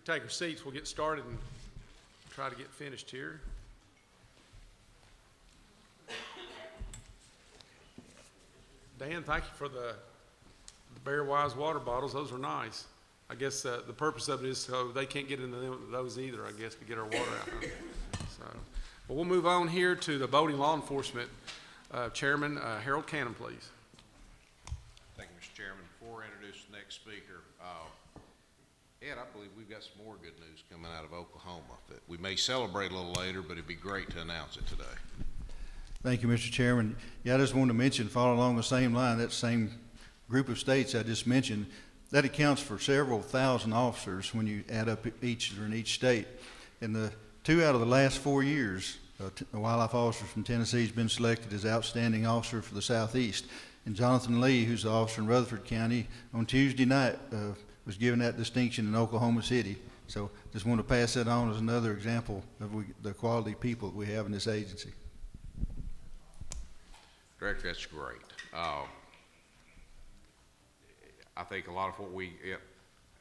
we take our seats, we'll get started and try to get finished here. Dan, thank you for the Bear Wise water bottles. Those are nice. I guess the purpose of it is so they can't get into those either, I guess, to get our water out. So, well, we'll move on here to the Voting Law Enforcement Chairman, Harold Cannon, please. Thank you, Mr. Chairman. Before I introduce the next speaker, Ed, I believe we've got some more good news coming out of Oklahoma that we may celebrate a little later, but it'd be great to announce it today. Thank you, Mr. Chairman. Yeah, I just wanted to mention, follow along the same line, that same group of states I just mentioned, that accounts for several thousand officers when you add up each in each state. In the 2 out of the last 4 years, a wildlife officer from Tennessee has been selected as outstanding officer for the Southeast. And Jonathan Lee, who's the officer in Rutherford County, on Tuesday night was given that distinction in Oklahoma City. So just want to pass that on as another example of the quality people that we have in this agency. Director, that's great. I think a lot of what we get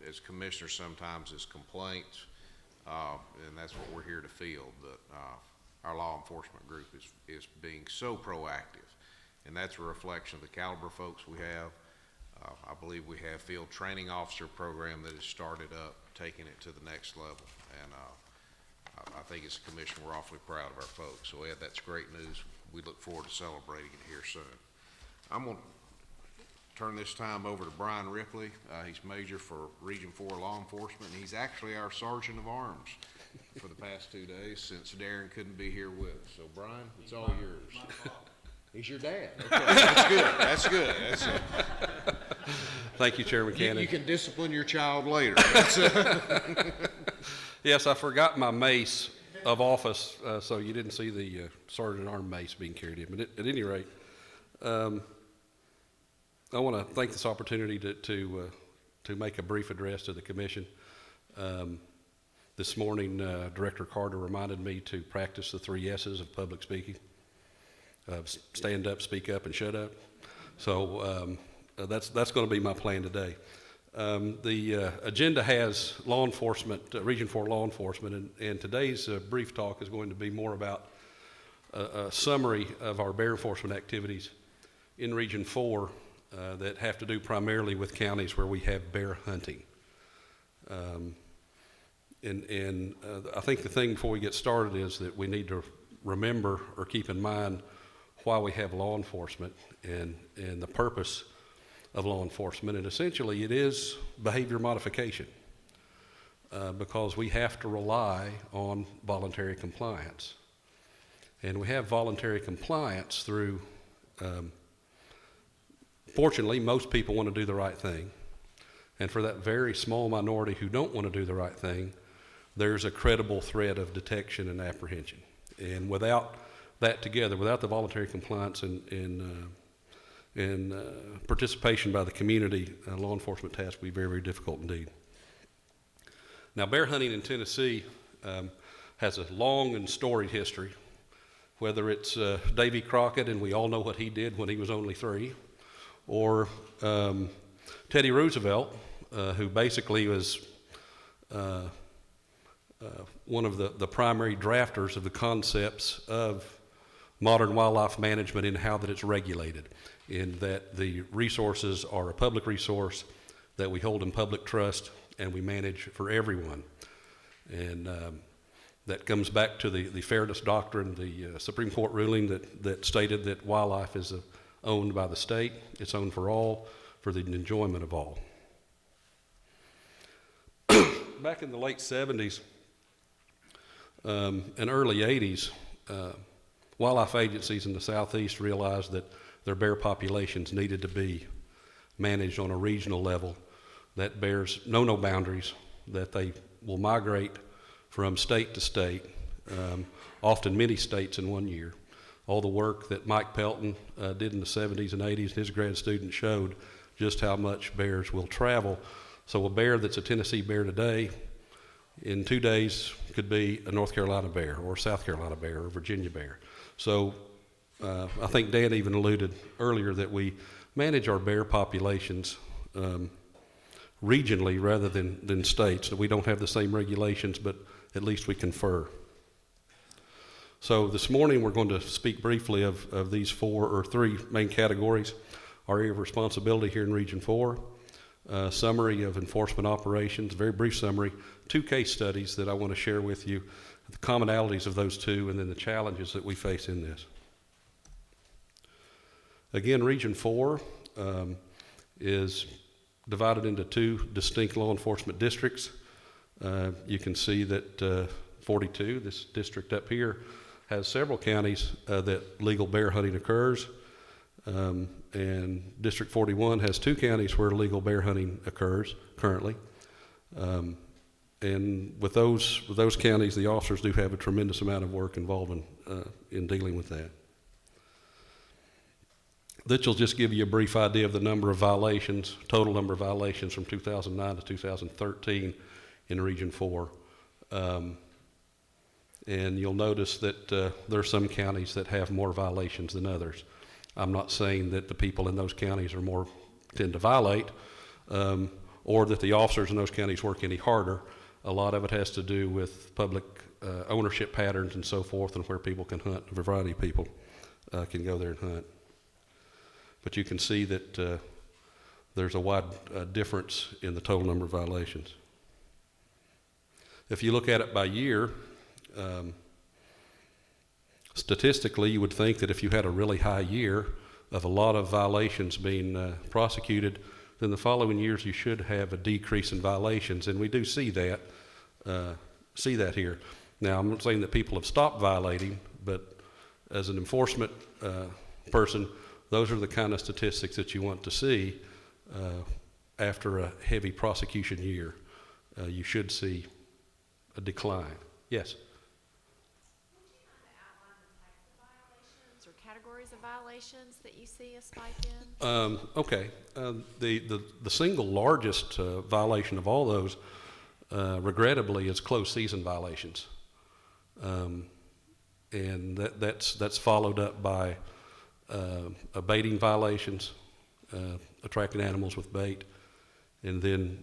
as commissioners sometimes is complaints, and that's what we're here to field, that our law enforcement group is being so proactive, and that's a reflection of the caliber of folks we have. I believe we have field training officer program that has started up, taking it to the next level, and I think as a commission we're awfully proud of our folks. So Ed, that's great news. We look forward to celebrating it here soon. I'm going to turn this time over to Brian Ripley. He's Major for Region 4 Law Enforcement, and he's actually our Sergeant of Arms for the past 2 days since Darren couldn't be here with us. So Brian, it's all yours. He's your dad. Okay, that's good. That's good. That's Thank you, Chairman Cannon. You can discipline your child later. Yes, I forgot my mace of office, so you didn't see the Sergeant at Arms mace being carried in. But at any rate, I want to thank this opportunity to make a brief address to the Commission. This morning, Director Carter reminded me to practice the 3 S's of public speaking. Stand up, speak up, and shut up. So that's going to be my plan today. The agenda has law enforcement, Region 4 law enforcement, and today's brief talk is going to be more about a summary of our bear enforcement activities in Region 4 that have to do primarily with counties where we have bear hunting. And I think the thing before we get started is that we need to remember or keep in mind why we have law enforcement and the purpose of law enforcement. And essentially it is behavior modification because we have to rely on voluntary compliance. And we have voluntary compliance through, fortunately, most people want to do the right thing. And for that very small minority who don't want to do the right thing, there's a credible threat of detection and apprehension. And without that together, without the voluntary compliance and participation by the community, law enforcement tasks will be very, very difficult indeed. Now, bear hunting in Tennessee has a long and storied history, whether it's Davy Crockett, and we all know what he did when he was only 3, or Teddy Roosevelt, who basically was one of the primary drafters of the concepts of modern wildlife management and how that it's regulated, in that the resources are a public resource that we hold in public trust and we manage for everyone. And that comes back to the fairness doctrine, the Supreme Court ruling that stated that wildlife is owned by the state, it's owned for all, for the enjoyment of all. Back in the late 70s and early 80s, wildlife agencies in the Southeast realized that their bear populations needed to be managed on a regional level, that bears know no boundaries, that they will migrate from state to state, often many states in one year. All the work that Mike Pelton did in the 70s and 80s, his grad student showed just how much bears will travel. So a bear that's a Tennessee bear today, in 2 days could be a North Carolina bear or South Carolina bear or Virginia bear. So I think Dan even alluded earlier that we manage our bear populations regionally rather than states. We don't have the same regulations, but at least we confer. So this morning we're going to speak briefly of these three main categories. Our area of responsibility here in Region 4, summary of enforcement operations, very brief summary, 2 case studies that I want to share with you, the commonalities of those 2, and then the challenges that we face in this. Again, Region 4 is divided into 2 distinct law enforcement districts. You can see that 42, this district up here, has several counties that legal bear hunting occurs. And District 41 has 2 counties where legal bear hunting occurs currently. And with those counties, the officers do have a tremendous amount of work involved in dealing with that. This will just give you a brief idea of the number of violations, total number of violations from 2009 to 2013 in Region 4. And you'll notice that there are some counties that have more violations than others. I'm not saying that the people in those counties tend to violate, or that the officers in those counties work any harder. A lot of it has to do with public ownership patterns and so forth, and where people can hunt. A variety of people can go there and hunt. But you can see that there's a wide difference in the total number of violations. If you look at it by year, statistically, you would think that if you had a really high year of a lot of violations being prosecuted, then the following years you should have a decrease in violations, and we do see that here. Now, I'm not saying that people have stopped violating, but as an enforcement person, those are the kind of statistics that you want to see after a heavy prosecution year. You should see a decline. Yes? Categories of violations that you see a spike in? Okay. The single largest violation of all those, regrettably, is closed season violations. And that's followed up by baiting violations, attracting animals with bait, and then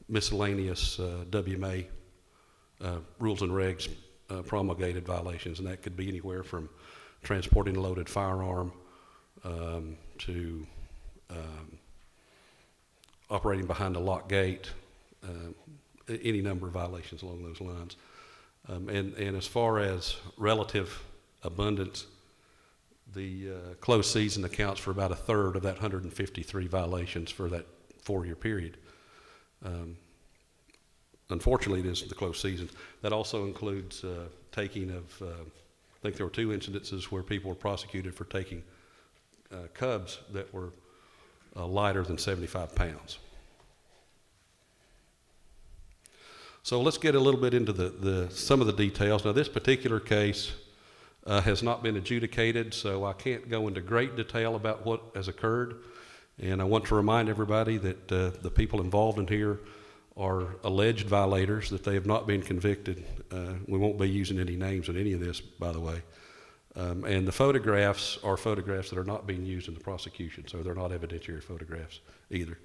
miscellaneous WMA rules and regs promulgated violations, and that could be anywhere from transporting a loaded firearm to operating behind a locked gate, any number of violations along those lines. And as far as relative abundance, the closed season accounts for about 1/3 of that 153 violations for that 4-year period. Unfortunately, it is the closed season. That also includes taking of, I think there were 2 incidences where people were prosecuted for taking cubs that were lighter than 75 pounds. So let's get a little bit into some of the details. Now, this particular case has not been adjudicated, so I can't go into great detail about what has occurred. And I want to remind everybody that the people involved in here are alleged violators, that they have not been convicted. We won't be using any names in any of this, by the way. And the photographs are photographs that are not being used in the prosecution, so they're not evidentiary photographs either.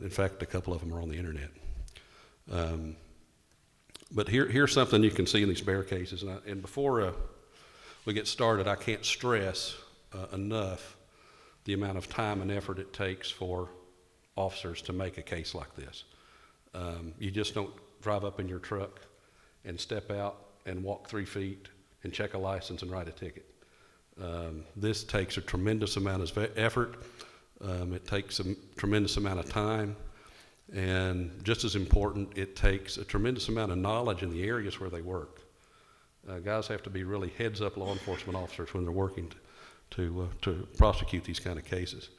In fact, a couple of them are on the internet. But here's something you can see in these bear cases. And before we get started, I can't stress enough the amount of time and effort it takes for officers to make a case like this. You just don't drive up in your truck and step out and walk 3 feet and check a license and write a ticket. This takes a tremendous amount of effort. It takes a tremendous amount of time. And just as important, it takes a tremendous amount of knowledge in the areas where they work. Guys have to be really heads-up law enforcement officers when they're working to prosecute these kind of cases.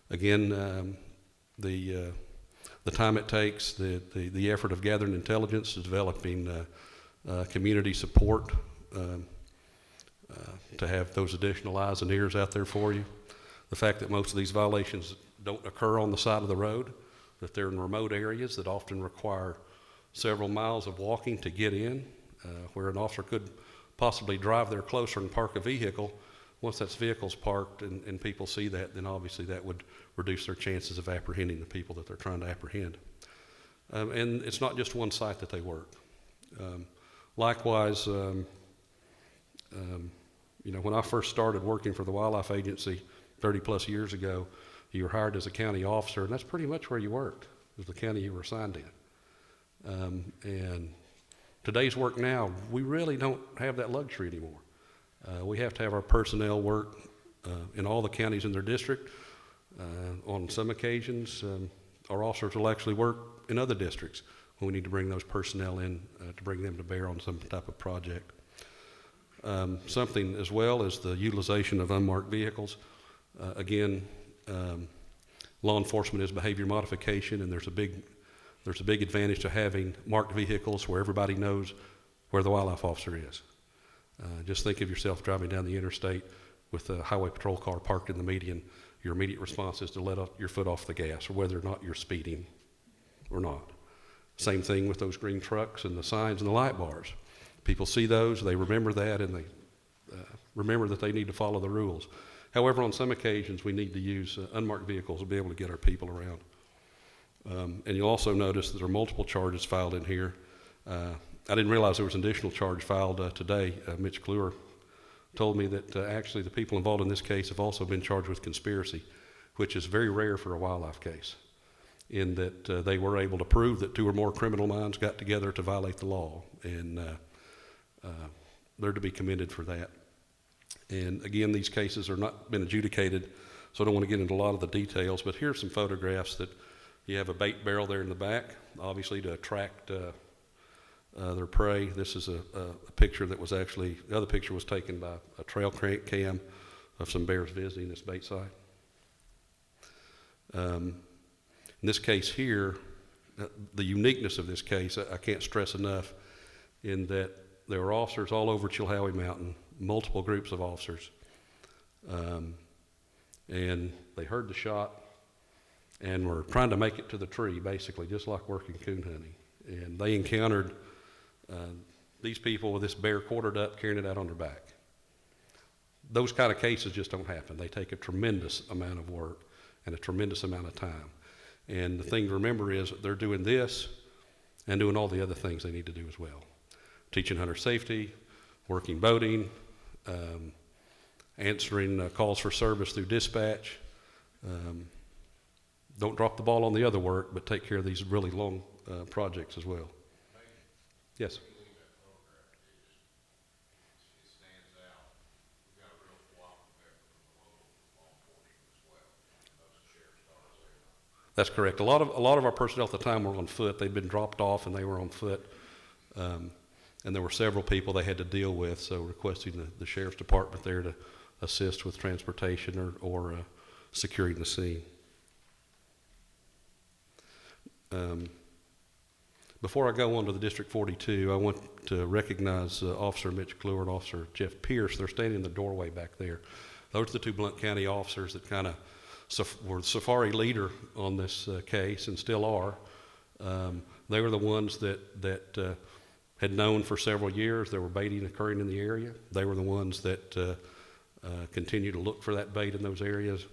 Again, the time it takes, the effort of gathering intelligence, developing community support to have those additional eyes and ears out there for you. The fact that most of these violations don't occur on the side of the road, that they're in remote areas that often require several miles of walking to get in, where an officer could possibly drive there closer and park a vehicle. Once that vehicle's parked and people see that, then obviously that would reduce their chances of apprehending the people that they're trying to apprehend. And it's not just one site that they work. Likewise, you know, when I first started working for the Wildlife Agency 30 plus years ago, you were hired as a county officer, and that's pretty much where you worked, was the county you were assigned in. And today's work now, we really don't have that luxury anymore. We have to have our personnel work in all the counties in their district. On some occasions, our officers will actually work in other districts when we need to bring those personnel in to bring them to bear on some type of project. Something as well as the utilization of unmarked vehicles. Again, law enforcement is behavior modification, and there's a big advantage to having marked vehicles where everybody knows where the wildlife officer is. Just think of yourself driving down the interstate with a highway patrol car parked in the median. Your immediate response is to let your foot off the gas, or whether or not you're speeding or not. Same thing with those green trucks and the signs and the light bars. People see those, they remember that, and they remember that they need to follow the rules. However, on some occasions, we need to use unmarked vehicles to be able to get our people around. And you'll also notice that there are multiple charges filed in here. I didn't realize there was an additional charge filed today. Mitch Kluwer told me that actually the people involved in this case have also been charged with conspiracy, which is very rare for a wildlife case, in that they were able to prove that 2 or more criminal minds got together to violate the law, and they're to be commended for that. And again, these cases are not been adjudicated, so I don't want to get into a lot of the details, but here's some photographs that you have a bait barrel there in the back, obviously to attract their prey. This is a picture that was actually, the other picture was taken by a trail cam of some bears visiting this bait site. In this case here, the uniqueness of this case, I can't stress enough, in that there were officers all over Chilhowie Mountain, multiple groups of officers, and they heard the shot and were trying to make it to the tree, basically, just like working coon hunting. And they encountered these people with this bear quartered up, carrying it out on their back. Those kind of cases just don't happen. They take a tremendous amount of work and a tremendous amount of time. And the thing to remember is that they're doing this and doing all the other things they need to do as well. Teaching hunter safety, working boating, answering calls for service through dispatch. Don't drop the ball on the other work, but take care of these really long projects as well. Yes. That's correct. A lot of our personnel at the time were on foot. They'd been dropped off and they were on foot. And there were several people they had to deal with, so requesting the sheriff's department there to assist with transportation or securing the scene. Before I go on to the District 42, I want to recognize Officer Mitch Kluwer and Officer Jeff Pierce. They're standing in the doorway back there. Those are the 2 Blount County officers that kind of were the safari leader on this case and still are. They were the ones that had known for several years there were baiting occurring in the area. They were the ones that continued to look for that bait in those areas,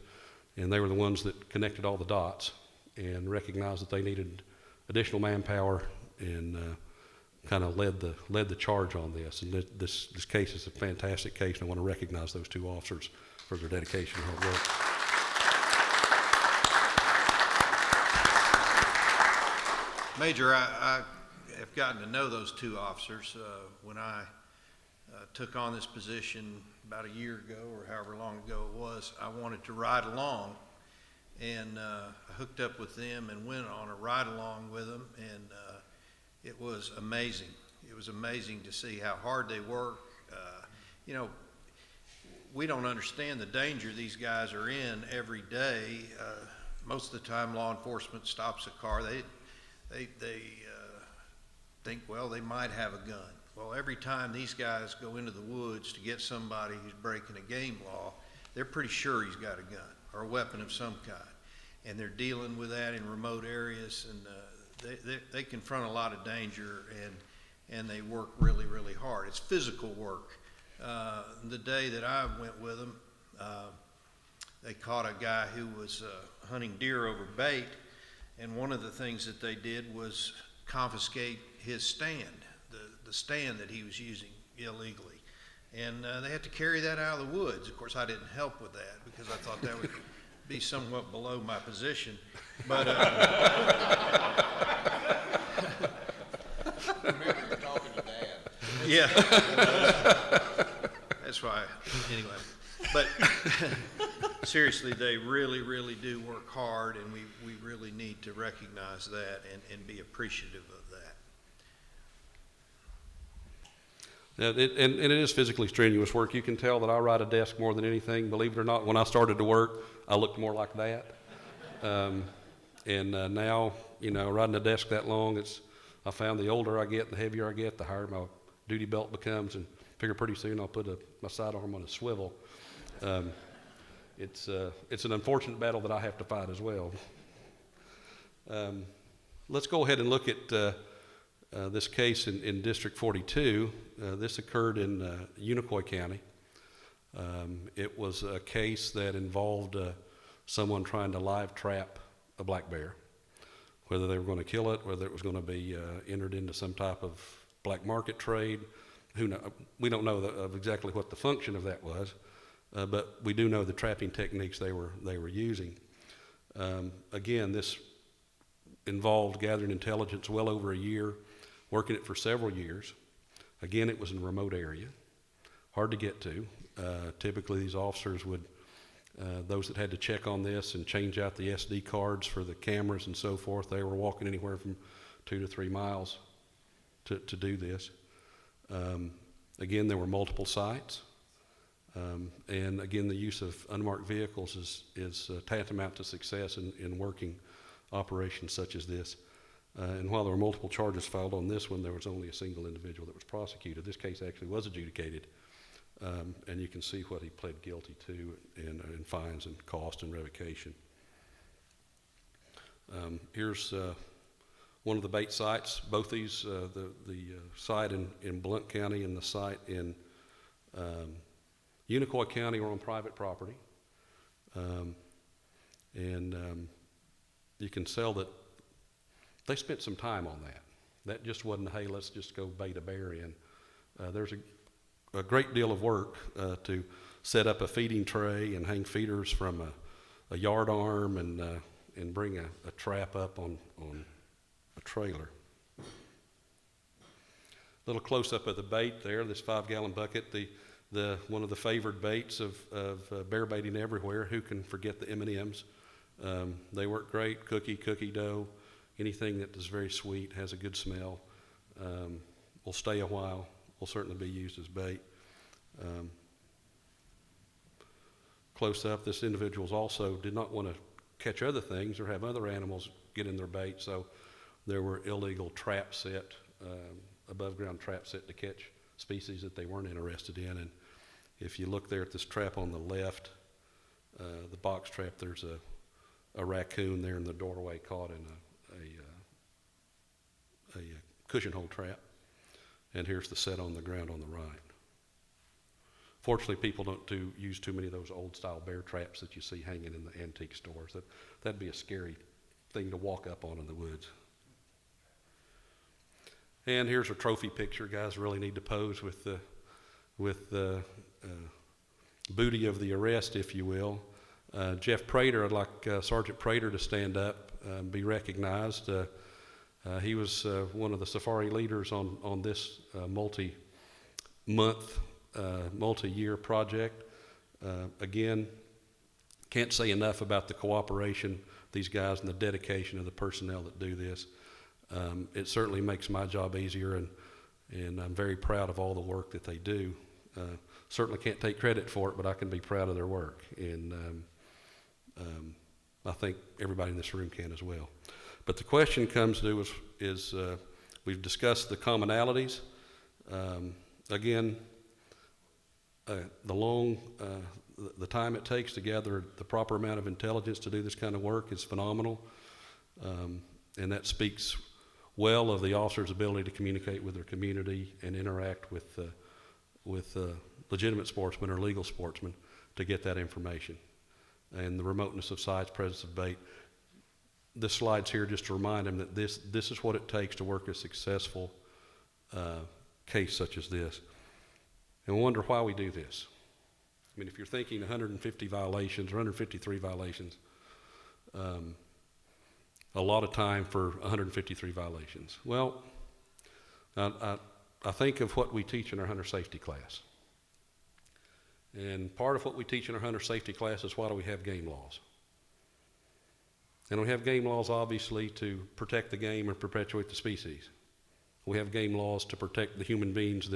and they were the ones that connected all the dots and recognized that they needed additional manpower and kind of led the charge on this. And this case is a fantastic case, and I want to recognize those 2 officers for their dedication and hard work. Major, I have gotten to know those 2 officers when I took on this position about a year ago or however long ago it was. I wanted to ride along, and I hooked up with them and went on a ride along with them, and it was amazing. It was amazing to see how hard they work. You know, we don't understand the danger these guys are in every day. Most of the time law enforcement stops a car, they think, well, they might have a gun. Well, every time these guys go into the woods to get somebody who's breaking a game law, they're pretty sure he's got a gun or a weapon of some kind. And they're dealing with that in remote areas, and they confront a lot of danger, and they work really, really hard. It's physical work. The day that I went with them, they caught a guy who was hunting deer over bait, And one of the things that they did was confiscate his stand, the stand that he was using illegally. And they had to carry that out of the woods. Of course, I didn't help with that because I thought that would be somewhat below my position. But Remember talking to Dad. yeah, that's why. Anyway, but seriously, they really, really do work hard, and we really need to recognize that and be appreciative of that. And it is physically strenuous work. You can tell that I ride a desk more than anything. Believe it or not, when I started to work, I looked more like that. Now, you know, riding a desk that long, I found the older I get, the heavier I get, the higher my duty belt becomes, and figure pretty soon I'll put my sidearm on a swivel. It's an unfortunate battle that I have to fight as well. Let's go ahead and look at this case in District 42. This occurred in Unicoi County. It was a case that involved someone trying to live trap a black bear. Whether they were going to kill it, whether it was going to be entered into some type of black market trade, who knows? We don't know of exactly what the function of that was, but we do know the trapping techniques they were using. Again, this involved gathering intelligence well over a year, working it for several years. Again, it was in a remote area, hard to get to. Typically, these officers would, those that had to check on this and change out the SD cards for the cameras and so forth, they were walking anywhere from 2 to 3 miles to do this. Again, there were multiple sites. And again, the use of unmarked vehicles is tantamount to success in working operations such as this. And while there were multiple charges filed on this one, there was only a single individual that was prosecuted. This case actually was adjudicated, and you can see what he pled guilty to in fines and cost and revocation. Here's one of the bait sites. Both these, the site in Blount County and the site in Unicoi County, are on private property. You can tell that they spent some time on that. That just wasn't, hey, let's just go bait a bear in. There's a great deal of work to set up a feeding tray and hang feeders from a yard arm and bring a trap up on a trailer. A little close up of the bait there, this 5-gallon bucket, one of the favored baits of bear baiting everywhere. Who can forget the M&Ms? They work great. Cookie dough, anything that is very sweet, has a good smell, will stay a while, will certainly be used as bait. Close up, this individual also did not want to catch other things or have other animals get in their bait, so there were illegal traps set, above ground traps set to catch species that they weren't interested in. And if you look there at this trap on the left, the box trap, there's a raccoon there in the doorway caught in a cushion hole trap. And here's the set on the ground on the right. Fortunately, people don't use too many of those old style bear traps that you see hanging in the antique stores. That'd be a scary thing to walk up on in the woods. And here's a trophy picture. Guys really need to pose with the booty of the arrest, if you will. Jeff Prater, I'd like Sergeant Prater to stand up and be recognized. He was one of the safari leaders on this multi-month, multi-year project. Again, can't say enough about the cooperation these guys and the dedication of the personnel that do this. It certainly makes my job easier, and I'm very proud of all the work that they do. Certainly can't take credit for it, but I can be proud of their work, and I think everybody in this room can as well. But the question comes to is we've discussed the commonalities. Again, the time it takes to gather the proper amount of intelligence to do this kind of work is phenomenal, and that speaks well of the officer's ability to communicate with their community and interact with legitimate sportsmen or legal sportsmen to get that information. And the remoteness of sites, presence of bait, this slide's here just to remind them that this is what it takes to work a successful case such as this. And we wonder why we do this. I mean, if you're thinking 150 violations or 153 violations, a lot of time for 153 violations. Well, I think of what we teach in our hunter safety class. And part of what we teach in our hunter safety class is why do we have game laws? And we have game laws, obviously, to protect the game and perpetuate the species. We have game laws to protect the human beings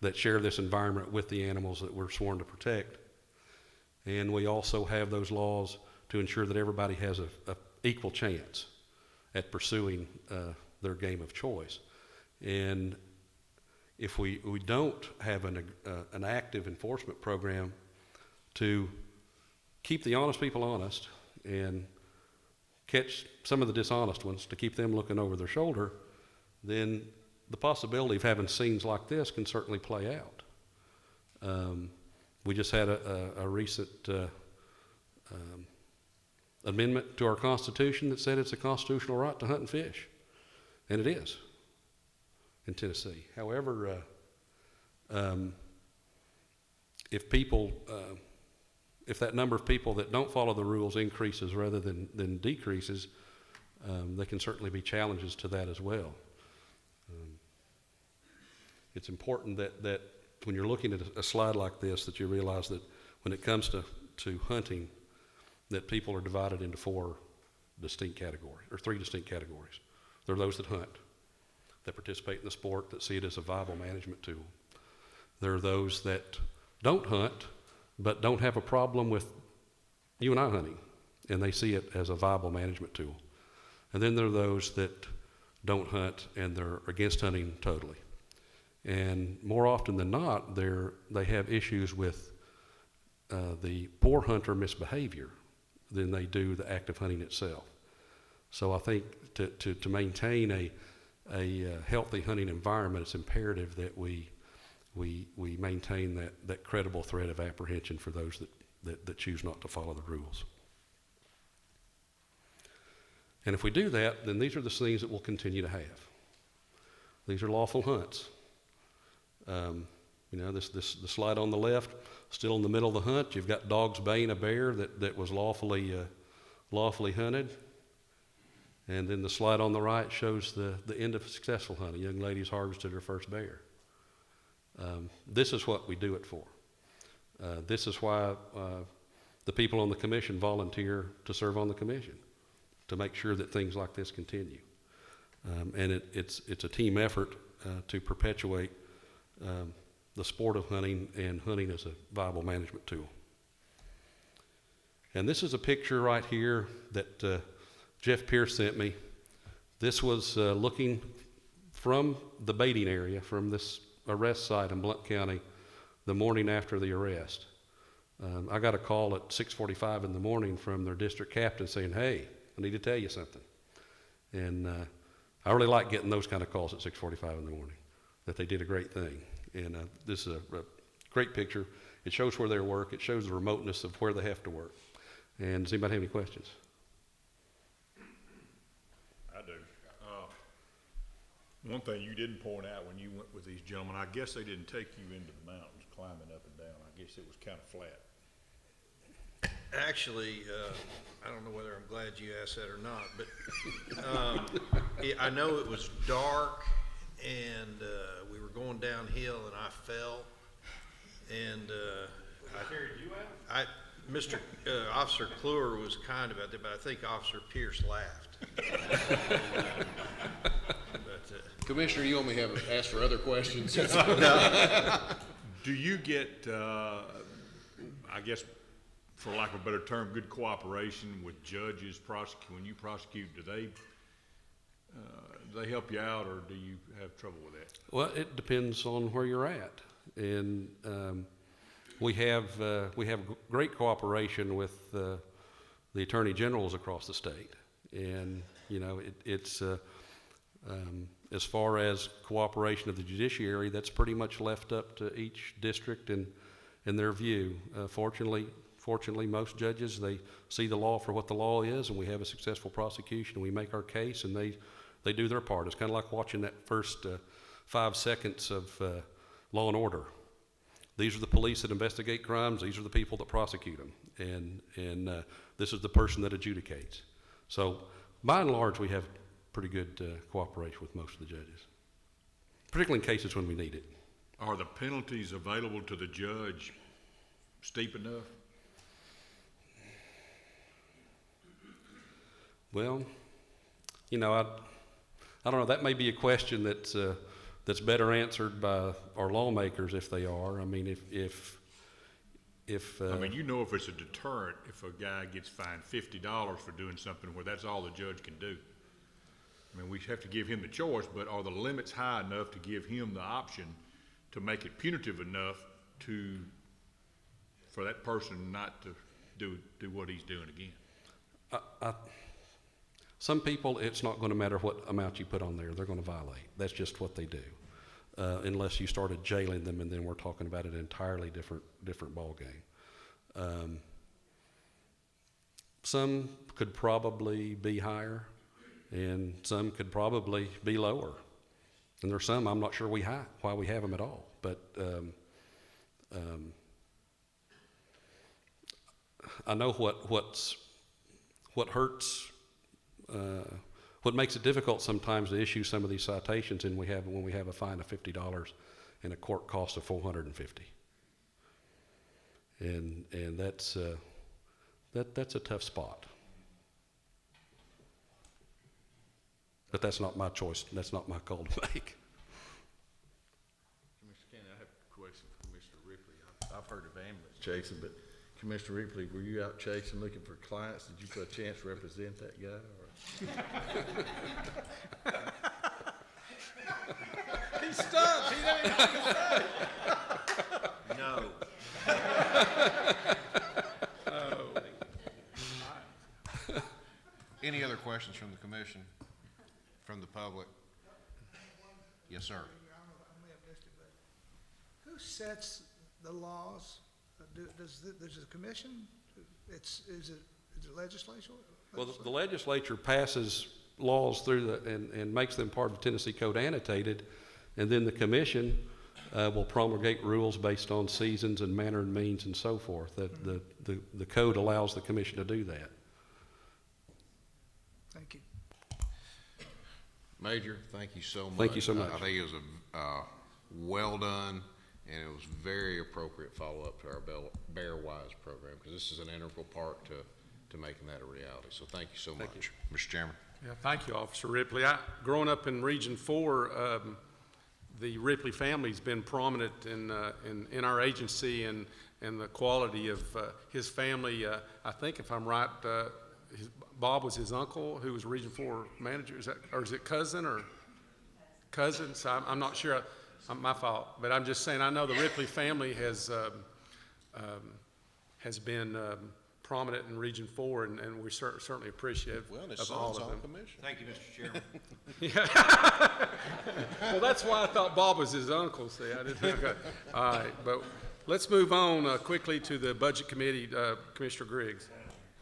that share this environment with the animals that we're sworn to protect. And we also have those laws to ensure that everybody has a equal chance at pursuing their game of choice. And if we don't have an active enforcement program to keep the honest people honest and catch some of the dishonest ones, to keep them looking over their shoulder, then the possibility of having scenes like this can certainly play out. We just had a recent amendment to our Constitution that said it's a constitutional right to hunt and fish, and it is in Tennessee. However, if that number of people that don't follow the rules increases rather than decreases, there can certainly be challenges to that as well. It's important that when you're looking at a slide like this, that you realize that when it comes to hunting, that people are divided into three distinct categories. There are those that hunt, that participate in the sport, that see it as a viable management tool. There are those that don't hunt, but don't have a problem with you and I hunting, and they see it as a viable management tool. And then there are those that don't hunt, and they're against hunting totally. And more often than not, they have issues with the poor hunter misbehavior than they do the act of hunting itself. So I think to maintain a healthy hunting environment, it's imperative that we maintain that credible threat of apprehension for those that choose not to follow the rules. And if we do that, then these are the things that we'll continue to have. These are lawful hunts. The slide on the left, still in the middle of the hunt, you've got dogs baying a bear that was lawfully hunted. And then the slide on the right shows the end of a successful hunt. A young lady's harvested her first bear. This is what we do it for. This is why the people on the commission volunteer to serve on the commission, to make sure that things like this continue. And it's a team effort to perpetuate the sport of hunting and hunting as a viable management tool. And this is a picture right here that Jeff Pierce sent me. This was looking from the baiting area, from this arrest site in Blount County, the morning after the arrest. I got a call at 6:45 in the morning from their district captain saying, "Hey, I need to tell you something." And I really like getting those kind of calls at 6:45 in the morning, that they did a great thing. And this is a great picture. It shows where they work. It shows the remoteness of where they have to work. And does anybody have any questions? I do. One thing you didn't point out when you went with these gentlemen, I guess they didn't take you into the mountains climbing up and down. I guess it was kind of flat. Actually, I don't know whether I'm glad you asked that or not, but I know it was dark and we were going downhill and I fell and Mr. Officer Kluwer was kind about that, but I think Officer Pierce laughed. Commissioner, you only have asked for other questions. Do you get, I guess, for lack of a better term, good cooperation with judges when you prosecute? Do they help you out, or do you have trouble with that? Well, it depends on where you're at. And we have great cooperation with the attorney generals across the state. And, it's as far as cooperation of the judiciary, that's pretty much left up to each district and their view. Fortunately fortunately, most judges, they see the law for what the law is, and we have a successful prosecution, and we make our case, and they do their part. It's kind of like watching that first 5 seconds of Law and Order. These are the police that investigate crimes. These are the people that prosecute them, and this is the person that adjudicates. So, by and large, we have pretty good cooperation with most of the judges, particularly in cases when we need it. Are the penalties available to the judge steep enough? Well, you know, I don't know. That may be a question that's better answered by our lawmakers if they are. I mean, if I mean, you know, if it's a deterrent, if a guy gets fined $50 for doing something where that's all the judge can do. I mean, we have to give him the choice, but are the limits high enough to give him the option to make it punitive enough for that person not to do what he's doing again? Some people, it's not going to matter what amount you put on there. They're going to violate. That's just what they do. Unless you started jailing them, and then we're talking about an entirely different ball game. Some could probably be higher, and some could probably be lower. And there's some I'm not sure why we have them at all. But I know what hurts. What makes it difficult sometimes to issue some of these citations, and when we have a fine of $50 and a court cost of $450, and that's a tough spot. But that's not my choice. That's not my call to make. Commissioner Kennedy, I have a question for Commissioner Ripley. I've heard of ambulance chasing, but Commissioner Ripley, were you out chasing, looking for clients? Did you put a chance to represent that guy? He's stumped. He doesn't know what to say. No. Any other questions from the commission, from the public? Yes, sir. I may have missed it, but who sets the laws? Does the commission? Is it legislature? Well, the legislature passes laws through and makes them part of the Tennessee Code annotated, and then the commission will promulgate rules based on seasons and manner and means and so forth. The code allows the commission to do that. Thank you. Major, thank you so much. Thank you so much. I think it was a well done, and it was very appropriate follow-up to our Bear Wise program, because this is an integral part to making that a reality. So thank you so much, Mr. Chairman. Yeah, thank you, Officer Ripley. Growing up in Region 4, the Ripley family's been prominent in our agency and the quality of his family. I think, if I'm right, Bob was his uncle who was Region 4 manager. Is it cousin or cousin? So I'm not sure. My fault. But I'm just saying, I know the Ripley family has been prominent in Region 4, and we certainly appreciate of all of them. Commission. Thank you, Mr. Chairman. Yeah. Well, that's why I thought Bob was his uncle. See, I didn't. Okay. All right, but let's move on quickly to the Budget Committee. Commissioner Griggs.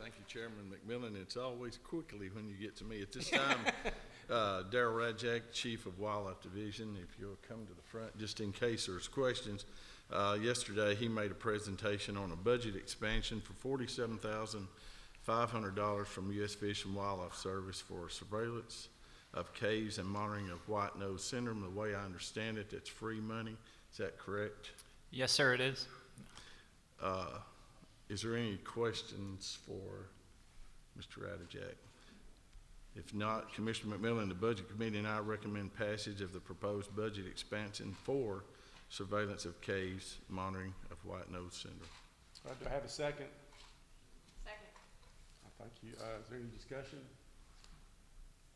Thank you, Chairman McMillan. It's always quickly when you get to me. At this time, Darrell Rajak, Chief of Wildlife Division, if you'll come to the front, just in case there's questions. Yesterday, he made a presentation on a budget expansion for $47,500 from U.S. Fish and Wildlife Service for surveillance of caves and monitoring of white-nose syndrome. The way I understand it, that's free money. Is that correct? Yes, sir, it is. Is there any questions for Mr. Radijak? If not, Commissioner McMillan, the Budget Committee, and I recommend passage of the proposed budget expansion for surveillance of caves, monitoring of white-nose syndrome. Do I have a second? Second. Thank you. Is there any discussion?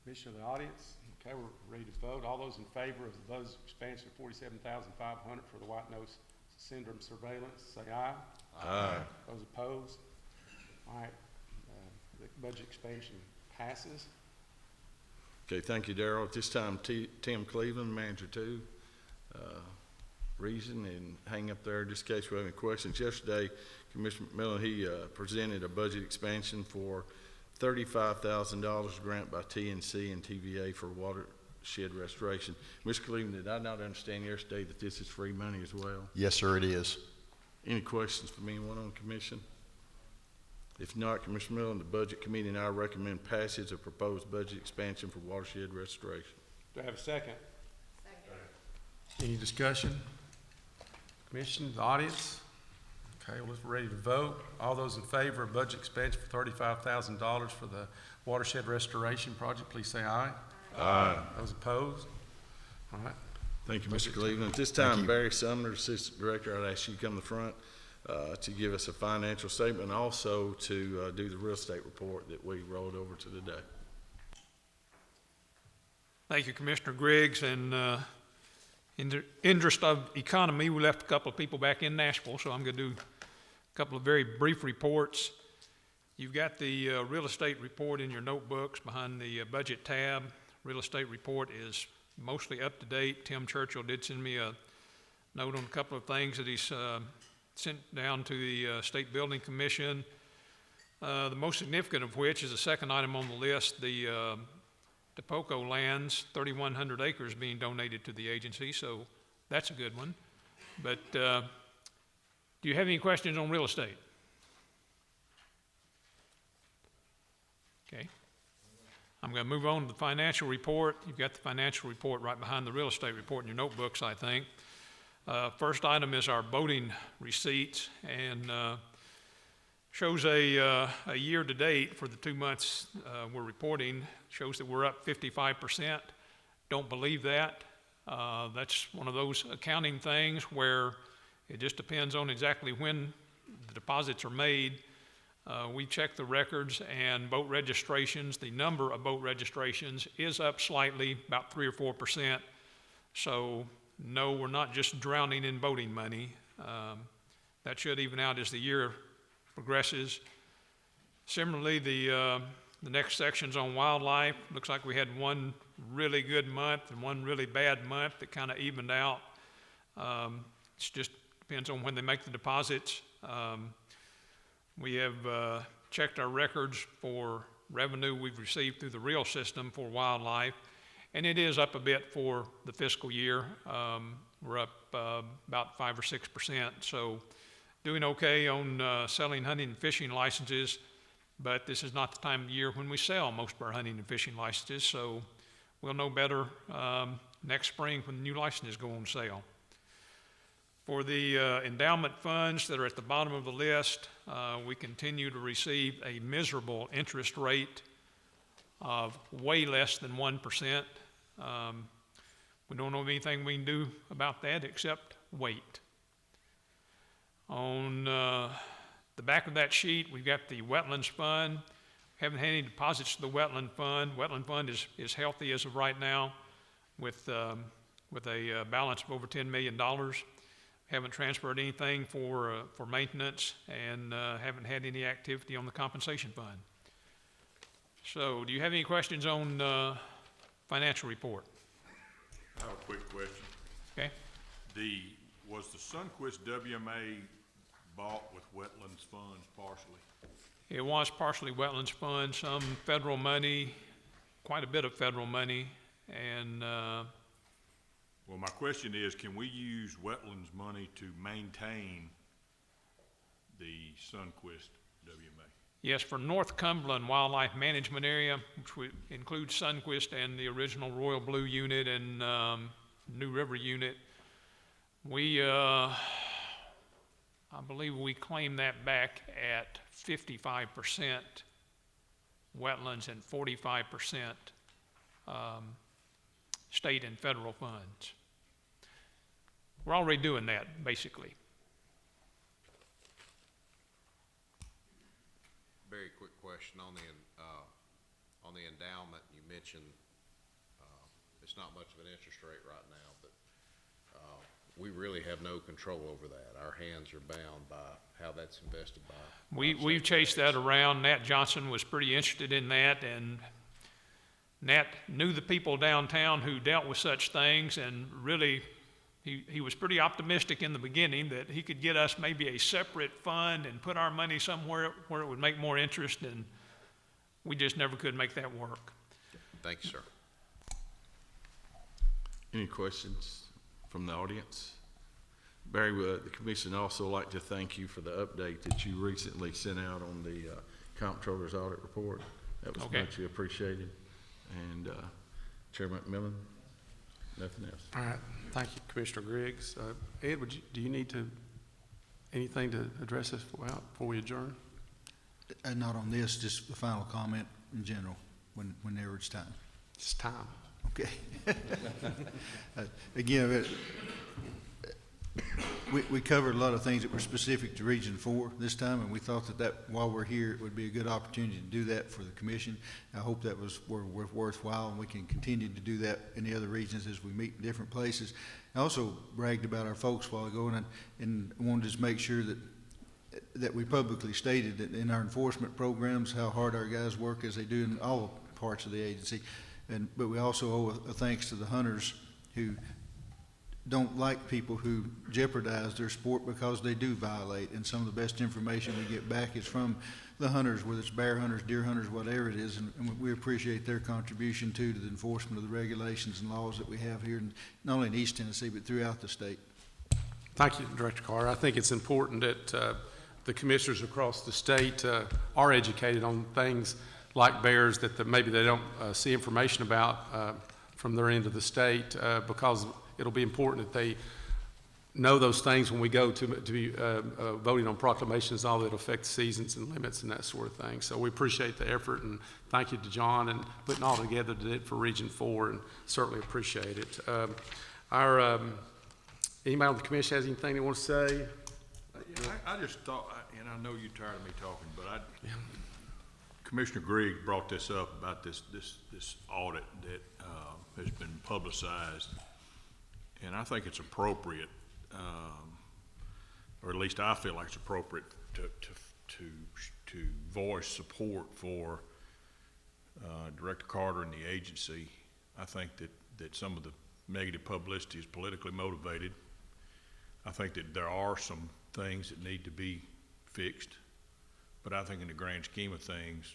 Commissioner of the audience? Okay, we're ready to vote. All those in favor of the budget expansion of $47,500 for the white-nose syndrome surveillance, say aye. Aye. Those opposed? All right, the budget expansion passes. Okay, thank you, Darrell. At this time, Tim Cleveland, Manager 2, reason, and hang up there just in case we have any questions. Yesterday, Commissioner McMillan, he presented a budget expansion for $35,000 grant by TNC and TVA for watershed restoration. Mr. Cleveland, did I not understand yesterday that this is free money as well? Yes, sir, it is. Any questions from anyone on the commission? If not, Commissioner Millen, the Budget Committee and I recommend passage of proposed budget expansion for watershed restoration. Do I have a second? Any discussion? Commission, the audience? Okay, well, we're ready to vote. All those in favor of budget expansion for $35,000 for the watershed restoration project, please say aye. Aye. Those opposed? All right. Thank you, Mr. Cleveland. At this time, Barry Sumner, Assistant Director, I'd ask you to come to the front to give us a financial statement and also to do the real estate report that we rolled over to today. Thank you, Commissioner Griggs. And in the interest of economy, we left a couple of people back in Nashville, so I'm going to do a couple of very brief reports. You've got the real estate report in your notebooks behind the budget tab. Real estate report is mostly up to date. Tim Churchill did send me a note on a couple of things that he's sent down to the State Building Commission. The most significant of which is the second item on the list, the DePoco lands, 3,100 acres being donated to the agency, so that's a good one. But do you have any questions on real estate? Okay. I'm going to move on to the financial report. You've got the financial report right behind the real estate report in your notebooks, I think. First item is our boating receipts, and shows a year to date for the 2 months we're reporting, shows that we're up 55%. Don't believe that. That's one of those accounting things where it just depends on exactly when the deposits are made. We check the records, and boat registrations, the number of boat registrations is up slightly, about 3 or 4%. So no, we're not just drowning in boating money. That should even out as the year progresses. Similarly, the next section's on wildlife. Looks like we had one really good month and one really bad month that kind of evened out. It just depends on when they make the deposits. We have checked our records for revenue we've received through the reel system for wildlife, and it is up a bit for the fiscal year. We're up about 5 or 6%, so doing okay on selling hunting and fishing licenses, but this is not the time of year when we sell most of our hunting and fishing licenses, so we'll know better next spring when the new licenses go on sale. For the endowment funds that are at the bottom of the list, we continue to receive a miserable interest rate of way less than 1%. We don't know of anything we can do about that except wait. On the back of that sheet, we've got the wetlands fund. Haven't had any deposits to the wetland fund. Wetland fund is healthy as of right now with a balance of over $10 million. Haven't transferred anything for maintenance, and haven't had any activity on the compensation fund. So do you have any questions on financial report? I have a quick question. Okay. Was the Sunquist WMA bought with wetlands funds partially? It was partially wetlands fund, some federal money, quite a bit of federal money, and Well, my question is, can we use wetlands money to maintain the Sunquist WMA? yes, for North Cumberland Wildlife Management Area, which would include Sunquist and the original Royal Blue Unit and New River Unit, we, I believe we claim that back at 55% wetlands and 45% state and federal funds. We're already doing that, basically. Very quick question on the endowment. You mentioned it's not much of an interest rate right now, but we really have no control over that. Our hands are bound by how that's invested by. We've chased that around. Nat Johnson was pretty interested in that, and Nat knew the people downtown who dealt with such things, and really he was pretty optimistic in the beginning that he could get us maybe a separate fund and put our money somewhere where it would make more interest, and we just never could make that work. Thank you, sir. Any questions from the audience? Barry, the commission also like to thank you for the update that you recently sent out on the comptroller's audit report. That was Okay. much appreciated. And Chairman McMillan, nothing else. All right, thank you, Commissioner Griggs. Ed, do you need anything to address this before we adjourn? Not on this, just the final comment in general, whenever it's time. It's time. Okay. Again, we covered a lot of things that were specific to Region 4 this time, and we thought that while we're here, it would be a good opportunity to do that for the commission. I hope that was worthwhile, and we can continue to do that in the other regions as we meet in different places. I also bragged about our folks while ago, and wanted to just make sure that we publicly stated that in our enforcement programs, how hard our guys work as they do in all parts of the agency. But we also owe a thanks to the hunters who don't like people who jeopardize their sport because they do violate. And some of the best information we get back is from the hunters, whether it's bear hunters, deer hunters, whatever it is. And we appreciate their contribution too to the enforcement of the regulations and laws that we have here, not only in East Tennessee, but throughout the state. Thank you, Director Carter. I think it's important that the commissioners across the state are educated on things like bears that maybe they don't see information about from their end of the state, because it'll be important that they know those things when we go to be voting on proclamations, all that affect seasons and limits and that sort of thing. So we appreciate the effort, and thank you to John and putting all together to do it for Region 4, and certainly appreciate it. Anybody on the commission has anything they want to say? I just thought, and I know you're tired of me talking, but Commissioner Griggs brought this up about this audit that has been publicized, and I think it's appropriate, or at least I feel like it's appropriate to voice support for Director Carter and the agency. I think that some of the negative publicity is politically motivated. I think that there are some things that need to be fixed, but I think in the grand scheme of things,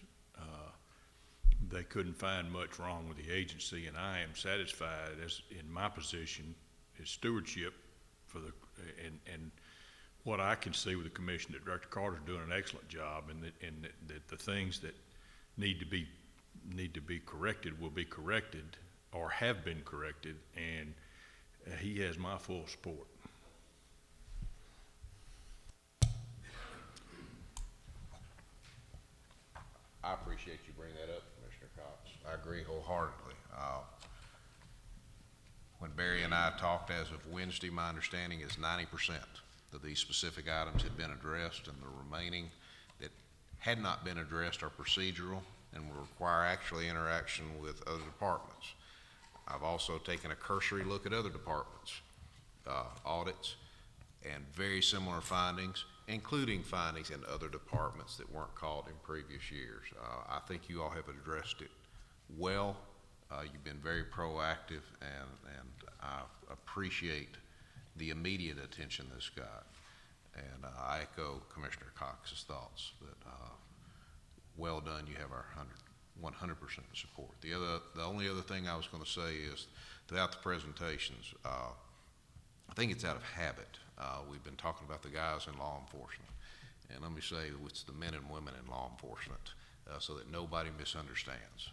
they couldn't find much wrong with the agency, and I am satisfied as in my position as stewardship for and what I can see with the commission that Director Carter's doing an excellent job, and that the things that need to be corrected will be corrected or have been corrected, and he has my full support. I appreciate you bringing that up, Commissioner Cox. I agree wholeheartedly. When Barry and I talked as of Wednesday, my understanding is 90% of these specific items had been addressed, and the remaining that had not been addressed are procedural and will require actually interaction with other departments. I've also taken a cursory look at other departments' audits, and very similar findings, including findings in other departments that weren't called in previous years. I think you all have addressed it well. You've been very proactive, and I appreciate the immediate attention this got. And I echo Commissioner Cox's thoughts that well done. You have our 100% support. The only other thing I was going to say is throughout the presentations, I think it's out of habit. We've been talking about the guys in law enforcement, and let me say it's the men and women in law enforcement, so that nobody misunderstands.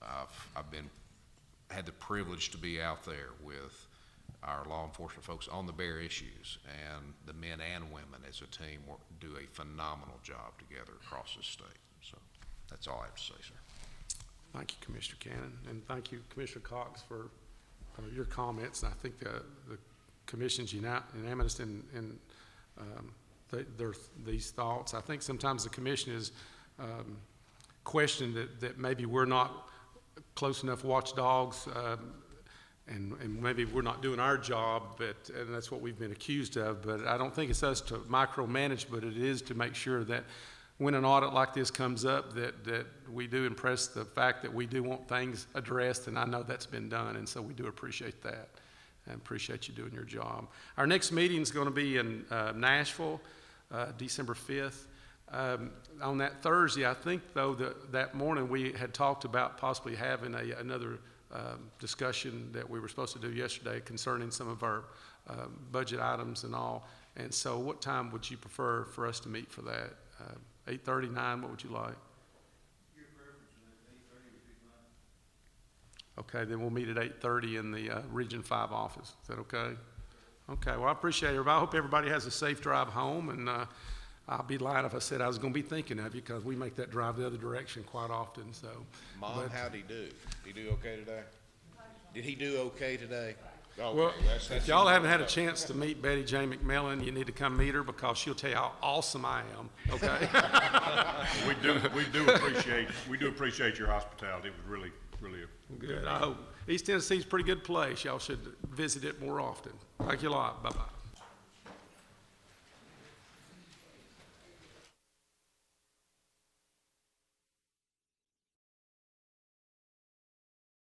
I've had the privilege to be out there with our law enforcement folks on the bear issues, and the men and women as a team do a phenomenal job together across this state. So that's all I have to say, sir. Thank you, Commissioner Cannon, and thank you, Commissioner Cox, for your comments. And I think the commission's unanimous in these thoughts. I think sometimes the commission is questioned that maybe we're not close enough watchdogs, and maybe we're not doing our job, and that's what we've been accused of. But I don't think it's us to micromanage, but it is to make sure that when an audit like this comes up, that we do impress the fact that we do want things addressed, and I know that's been done, and so we do appreciate that. and appreciate you doing your job. Our next meeting is going to be in Nashville, December 5th. On that Thursday, I think, though, that morning we had talked about possibly having another discussion that we were supposed to do yesterday concerning some of our budget items and all. And so what time would you prefer for us to meet for that? 8:30, 9, what would you like? Your preference is 8:30 would be fine. Okay, then we'll meet at 8:30 in the Region 5 office. Is that okay? Okay, well, I appreciate it. I hope everybody has a safe drive home, and I'll be lying if I said I was going to be thinking of you, because we make that drive the other direction quite often, so. Mom, how'd he do? Did he do okay today? Did he do okay today? Okay, Well, that's if y'all haven't had a chance to meet Betty J. McMillan, you need to come meet her, because she'll tell you how awesome I am, okay? We do appreciate your hospitality. It was really Good, I hope. East Tennessee's a pretty good place. Y'all should visit it more often. Thank you a lot. Bye-bye.